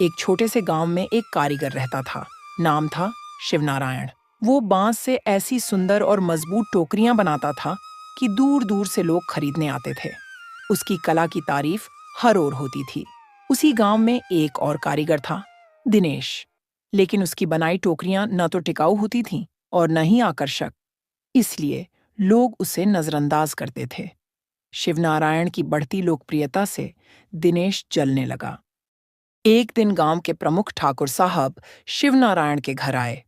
एक छोटे से गांव में एक कारीगर रहता था। नाम था शिवनारायण। वो बांस से ऐसी सुंदर और मजबूत टोकरियां बनाता था कि दूर दूर से लोग खरीदने आते थे। उसकी कला की तारीफ हर ओर होती थी। उसी गांव में एक और कारीगर था, दिनेश। लेकिन उसकी बनाई टोकरियां न तो टिकाऊ होती थीं और न ही आकर्षक। इसलिए लोग उसे नजरअंदाज करते थे। शिवनारायण की बढ़ती लोकप्रियता से दिनेश जलने लगा। एक दिन गांव के प्रमुख ठाकुर साहब शिवनारायण के घर आए।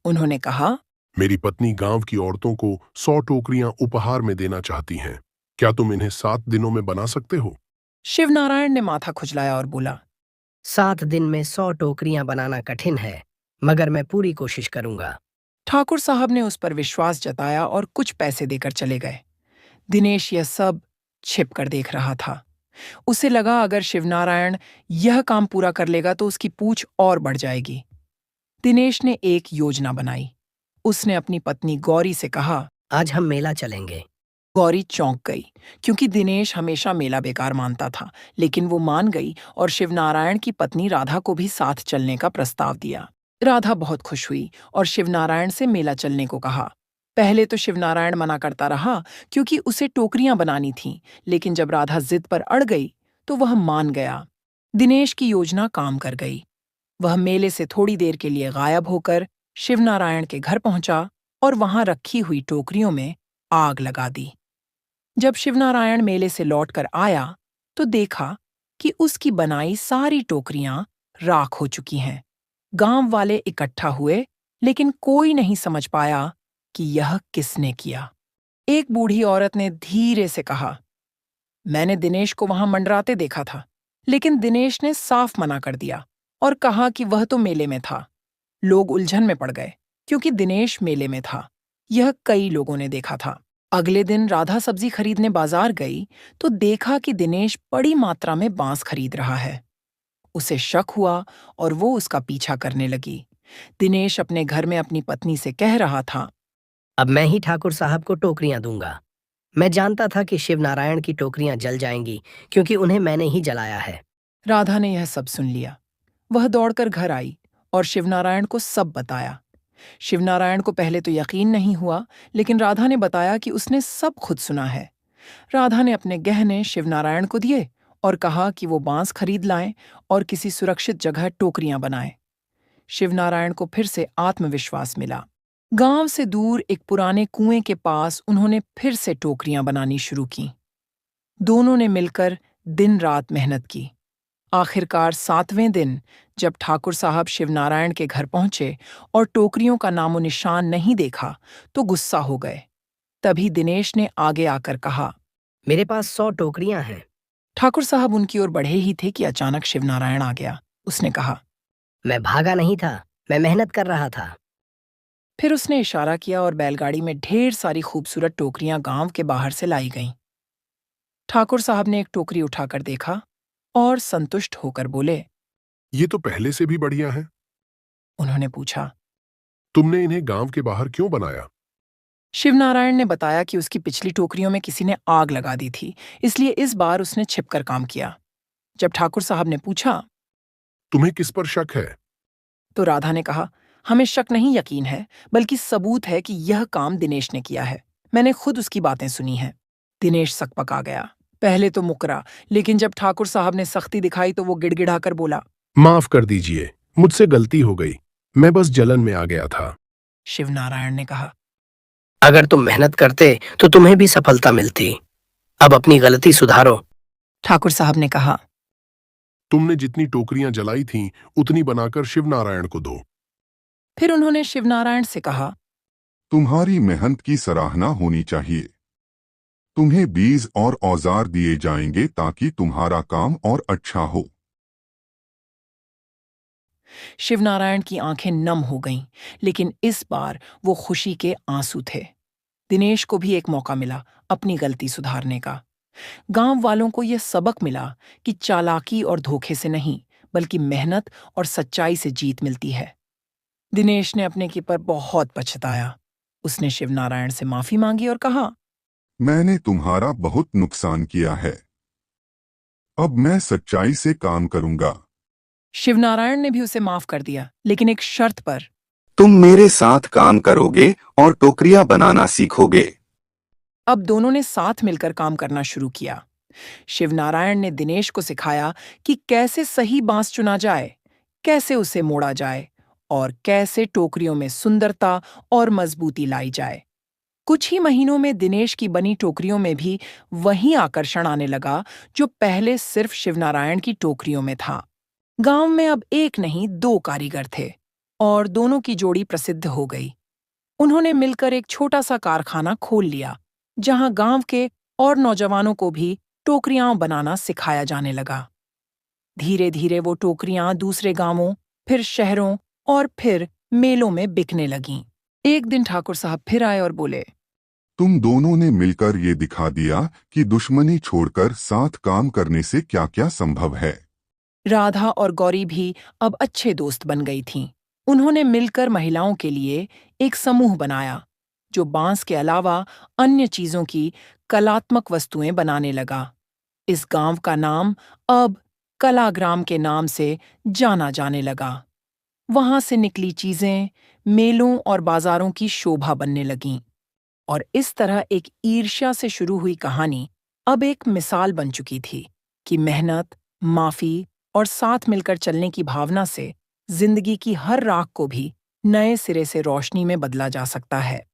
उन्होंने कहा, मेरी पत्नी गांव की औरतों को 100 टोकरियां उपहार में देना चाहती हैं। क्या तुम इन्हें 7 दिनों में बना सकते हो? शिवनारायण ने माथा खुजलाया और बोला, 7 दिन में 100 टोकरियां बनाना कठिन है, मगर मैं पूरी कोशिश करूंगा। ठाकुर साहब ने उस पर विश्वास जताया और कुछ पैसे देकर चले गए। दिनेश यह सब छिप कर देख रहा था। उसे लगा अगर शिवनारायण यह काम पूरा कर लेगा तो उसकी पूछ और बढ़ जाएगी। दिनेश ने एक योजना बनाई। उसने अपनी पत्नी गौरी से कहा, आज हम मेला चलेंगे। गौरी चौंक गई, क्योंकि दिनेश हमेशा मेला बेकार मानता था। लेकिन वो मान गई और शिवनारायण की पत्नी राधा को भी साथ चलने का प्रस्ताव दिया। राधा बहुत खुश हुई और शिवनारायण से मेला चलने को कहा। पहले तो शिवनारायण मना करता रहा, क्योंकि उसे टोकरियां बनानी थीं। लेकिन जब राधा जिद पर अड़ गई तो वह मान गया। दिनेश की योजना काम कर गई। वह मेले से थोड़ी देर के लिए गायब होकर शिवनारायण के घर पहुंचा और वहां रखी हुई टोकरियों में आग लगा दी। जब शिवनारायण मेले से लौटकर आया तो देखा कि उसकी बनाई सारी टोकरियां राख हो चुकी हैं। गांव वाले इकट्ठा हुए, लेकिन कोई नहीं समझ पाया कि यह किसने किया। एक बूढ़ी औरत ने धीरे से कहा, मैंने दिनेश को वहां मंडराते देखा था। लेकिन दिनेश ने साफ मना कर दिया और कहा कि वह तो मेले में था। लोग उलझन में पड़ गए, क्योंकि दिनेश मेले में था। यह कई लोगों ने देखा था। अगले दिन राधा सब्जी खरीदने बाजार गई तो देखा कि दिनेश बड़ी मात्रा में बांस खरीद रहा है। उसे शक हुआ और वो उसका पीछा करने लगी। दिनेश अपने घर में अपनी पत्नी से कह रहा था, अब मैं ही ठाकुर साहब को टोकरियां दूंगा। मैं जानता था कि शिवनारायण की टोकरियां जल जाएंगी, क्योंकि उन्हें मैंने ही जलाया है। राधा ने यह सब सुन लिया। वह दौड़कर घर आई और शिवनारायण को सब बताया। शिवनारायण को पहले तो यकीन नहीं हुआ, लेकिन राधा ने बताया कि उसने सब खुद सुना है। राधा ने अपने गहने शिवनारायण को दिए और कहा कि वो बांस खरीद लाएं और किसी सुरक्षित जगह टोकरियां बनाएं। शिवनारायण को फिर से आत्मविश्वास मिला। गांव से दूर एक पुराने कुएं के पास उन्होंने फिर से टोकरियां बनानी शुरू की। दोनों ने मिलकर दिन रात मेहनत की। आखिरकार 7वें दिन जब ठाकुर साहब शिवनारायण के घर पहुंचे और टोकरियों का नामो निशान नहीं देखा तो गुस्सा हो गए। तभी दिनेश ने आगे आकर कहा, मेरे पास 100 टोकरियां हैं। ठाकुर साहब उनकी ओर बढ़े ही थे कि अचानक शिवनारायण आ गया। उसने कहा, मैं भागा नहीं था, मैं मेहनत कर रहा था। फिर उसने इशारा किया और बैलगाड़ी में ढेर सारी खूबसूरत टोकरियां गांव के बाहर से लाई गईं। ठाकुर साहब ने एक टोकरी उठाकर देखा और संतुष्ट होकर बोले, ये तो पहले से भी बढ़िया है। उन्होंने पूछा। तुमने इन्हें गांव के बाहर क्यों बनाया? शिवनारायण ने बताया कि उसकी पिछली टोकरियों में किसी ने आग लगा दी थी, इसलिए इस बार उसने छिपकर काम किया। जब ठाकुर साहब ने पूछा तुम्हें किस पर शक है? तो राधा ने कहा, हमें शक नहीं यकीन है, बल्कि सबूत है कि यह काम दिनेश ने किया है। मैंने खुद उसकी बातें सुनी हैं। दिनेश सकपका गया। पहले तो मुकरा, लेकिन जब ठाकुर साहब ने सख्ती दिखाई तो वो गिड़गिड़ाकर बोला, माफ कर दीजिए, मुझसे गलती हो गई। मैं बस जलन में आ गया था। शिवनारायण ने कहा, अगर तुम मेहनत करते तो तुम्हें भी सफलता मिलती। अब अपनी गलती सुधारो। ठाकुर साहब ने कहा। तुमने जितनी टोकरियां जलाई थीं, उतनी बनाकर शिवनारायण को दो। फिर उन्होंने शिवनारायण से कहा, तुम्हारी मेहनत की सराहना होनी चाहिए। तुम्हें बीज और औजार दिए जाएंगे ताकि तुम्हारा काम और अच्छा हो। शिवनारायण की आंखें नम हो गईं, लेकिन इस बार वो खुशी के आंसू थे। दिनेश को भी एक मौका मिला अपनी गलती सुधारने का। गांव वालों को यह सबक मिला कि चालाकी और धोखे से नहीं, बल्कि मेहनत और सच्चाई से जीत मिलती है। दिनेश ने अपने की पर बहुत पछताया। उसने शिवनारायण से माफी मांगी और कहा, मैंने तुम्हारा बहुत नुकसान किया है। अब मैं सच्चाई से काम करूंगा। शिवनारायण ने भी उसे माफ कर दिया, लेकिन एक शर्त पर। तुम मेरे साथ काम करोगे और टोकरियां बनाना सीखोगे। अब दोनों ने साथ मिलकर काम करना शुरू किया। शिवनारायण ने दिनेश को सिखाया कि कैसे सही बांस चुना जाए, कैसे उसे मोड़ा जाए और कैसे टोकरियों में सुंदरता और मजबूती लाई जाए। कुछ ही महीनों में दिनेश की बनी टोकरियों में भी वही आकर्षण आने लगा जो पहले सिर्फ शिवनारायण की टोकरियों में था। गांव में अब एक नहीं, दो कारीगर थे और दोनों की जोड़ी प्रसिद्ध हो गई। उन्होंने मिलकर एक छोटा सा कारखाना खोल लिया, जहां गांव के और नौजवानों को भी टोकरियां बनाना सिखाया जाने लगा। धीरे धीरे वो टोकरियां दूसरे गांवों, फिर शहरों और फिर मेलों में बिकने लगीं। एक दिन ठाकुर साहब फिर आए और बोले, तुम दोनों ने मिलकर ये दिखा दिया कि दुश्मनी छोड़कर साथ काम करने से क्या-क्या संभव है। राधा और गौरी भी अब अच्छे दोस्त बन गई थीं। उन्होंने मिलकर महिलाओं के लिए एक समूह बनाया, जो बांस के अलावा अन्य चीजों की कलात्मक वस्तुएं बनाने लगा। इस गांव का नाम अब कलाग्राम के नाम से जाना जाने लगा। वहां से निकली चीजें मेलों और बाजारों की शोभा बनने लगीं। और इस तरह एक ईर्ष्या से शुरू हुई कहानी अब एक मिसाल बन चुकी थी कि मेहनत, माफी और साथ मिलकर चलने की भावना से जिंदगी की हर राख को भी नए सिरे से रोशनी में बदला जा सकता है।